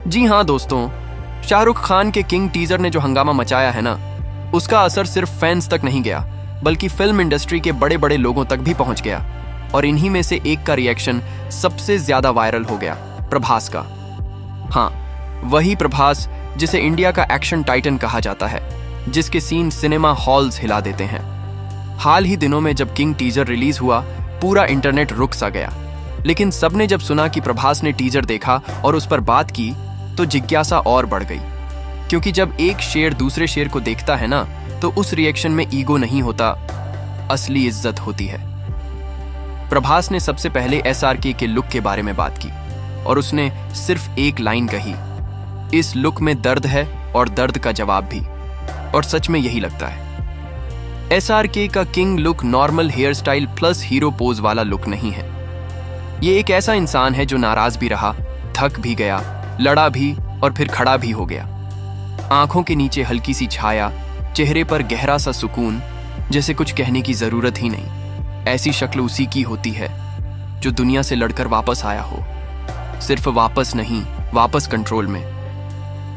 जी हाँ दोस्तों, शाहरुख खान के किंग टीजर ने जो हंगामा मचाया है ना, उसका असर सिर्फ फैंस तक नहीं गया बल्कि फिल्म इंडस्ट्री के बड़े बड़े लोगों तक भी पहुंच गया। और इन्हीं में से एक का रिएक्शन सबसे ज्यादा वायरल हो गया, प्रभास का। हाँ, वही प्रभास जिसे इंडिया का एक्शन टाइटन कहा जाता है, जिसके सीन सिनेमा हॉल्स हिला देते हैं। हाल ही दिनों में जब किंग टीजर रिलीज हुआ, पूरा इंटरनेट रुक सा गया। लेकिन सबने जब सुना कि प्रभास ने टीजर देखा और उस पर बात की, तो जिज्ञासा और बढ़ गई। क्योंकि जब एक शेर दूसरे शेर को देखता है ना, तो उस रिएक्शन में ईगो नहीं होता, असली इज्जत होती है। प्रभास ने सबसे पहले SRK के लुक के बारे में बात की और उसने सिर्फ एक लाइन कही, इस लुक में दर्द है और दर्द का जवाब भी। और सच में यही लगता है। SRK का king look normal hair style plus hero pose वाला लुक नहीं है। ये एक ऐसा इंसान है जो नाराज भी रहा, थक भी गया, लड़ा भी और फिर खड़ा भी हो गया। आंखों के नीचे हल्की सी छाया, चेहरे पर गहरा सा सुकून, जैसे कुछ कहने की जरूरत ही नहीं। ऐसी शक्ल उसी की होती है जो दुनिया से लड़कर वापस आया हो। सिर्फ वापस नहीं, वापस कंट्रोल में।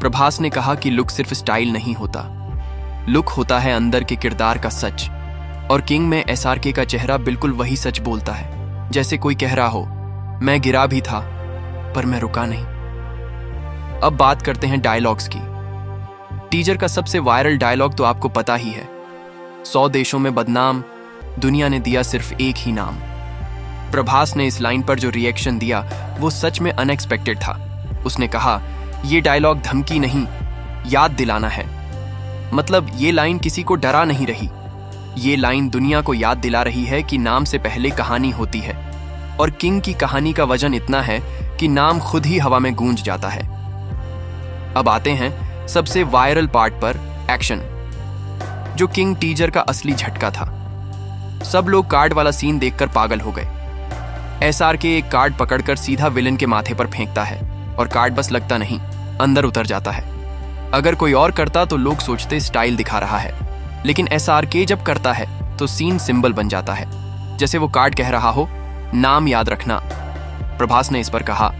प्रभास ने कहा कि लुक सिर्फ स्टाइल नहीं होता, लुक होता है अंदर के किरदार का सच। और किंग में SRK का चेहरा बिल्कुल वही सच बोलता है। जैसे कोई कह रहा हो, मैं गिरा भी था पर मैं रुका नहीं। अब बात करते हैं डायलॉग्स की। टीजर का सबसे वायरल डायलॉग तो आपको पता ही है, 100 देशों में बदनाम, दुनिया ने दिया सिर्फ एक ही नाम। प्रभास ने इस लाइन पर जो रिएक्शन दिया वो सच में अनएक्सपेक्टेड था। उसने कहा, ये डायलॉग धमकी नहीं, याद दिलाना है। मतलब ये लाइन किसी को डरा नहीं रही, ये लाइन दुनिया को याद दिला रही है कि नाम से पहले कहानी होती है। और किंग की कहानी का वजन इतना है कि नाम खुद ही हवा में गूंज जाता है। अब आते हैं सबसे वायरल पार्ट पर, एक्शन, जो किंग टीजर का असली झटका था। सब लोग कार्ड वाला सीन देखकर पागल हो गए। SRK एक कार्ड पकड़कर सीधा विलन के माथे पर फेंकता है और कार्ड बस लगता नहीं, अंदर उतर जाता है। अगर कोई और करता तो लोग सोचते स्टाइल दिखा रहा है, लेकिन SRK जब करता है तो सीन सिंबल बन जाता है। जैसे वो कार्ड कह रहा हो, नाम याद रखना। प्रभास ने इस पर कहा,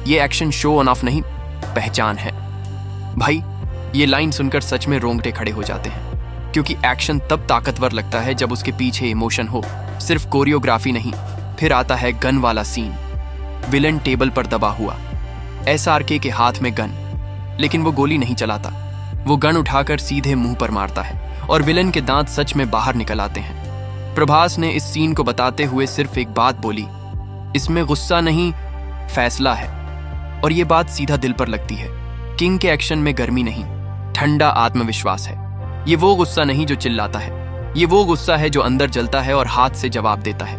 ये एक्शन शो ऑन ऑफ नहीं, पहचान है। भाई, ये लाइन सुनकर सच में रोंगटे खड़े हो जाते हैं। क्योंकि एक्शन तब ताकतवर लगता है जब उसके पीछे इमोशन हो, सिर्फ कोरियोग्राफी नहीं। फिर आता है गन वाला सीन। विलन टेबल पर दबा हुआ, SRK के हाथ में गन, लेकिन वो गोली नहीं चलाता। वो गन उठाकर सीधे मुंह पर मारता है और विलन के दांत सच में बाहर निकल आते हैं। प्रभास ने इस सीन को बताते हुए सिर्फ एक बात बोली, इसमें गुस्सा नहीं, फैसला है। और ये बात सीधा दिल पर लगती है। किंग के एक्शन में गर्मी नहीं, ठंडा आत्मविश्वास है। ये वो गुस्सा नहीं जो चिल्लाता है, ये वो गुस्सा है जो अंदर जलता है और हाथ से जवाब देता है।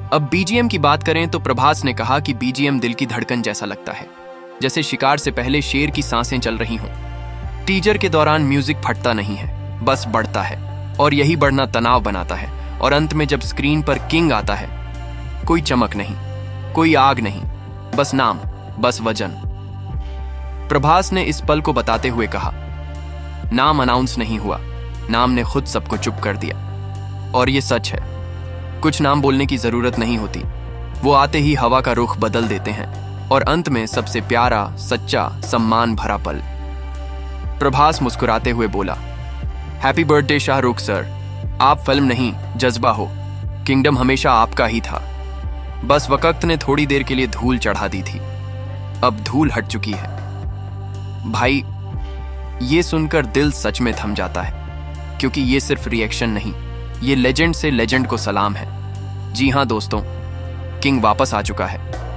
अब BGM की बात करें तो प्रभास ने कहा कि BGM दिल की धड़कन जैसा लगता है, जैसे शिकार से पहले शेर की सांसें चल रही हों। टीजर के दौरान म्यूजिक फटता नहीं है, बस बढ़ता है, और यही बढ़ना तनाव बनाता है। और अंत में जब स्क्रीन पर किंग आता है, कोई चमक नहीं, कोई आग नहीं, बस नाम, बस वजन। प्रभास ने इस पल को बताते हुए कहा, नाम अनाउंस नहीं हुआ, नाम ने खुद सबको चुप कर दिया। और ये सच है, कुछ नाम बोलने की जरूरत नहीं होती, वो आते ही हवा का रुख बदल देते हैं। और अंत में सबसे प्यारा, सच्चा, सम्मान भरा पल। प्रभास मुस्कुराते हुए बोला, हैप्पी बर्थडे शाहरुख सर, आप फिल्म नहीं, जज्बा हो। किंगडम हमेशा आपका ही था, बस वक्त ने थोड़ी देर के लिए धूल चढ़ा दी थी, अब धूल हट चुकी है। भाई, ये सुनकर दिल सच में थम जाता है। क्योंकि ये सिर्फ रिएक्शन नहीं, ये लेजेंड से लेजेंड को सलाम है। जी हाँ दोस्तों, किंग वापस आ चुका है।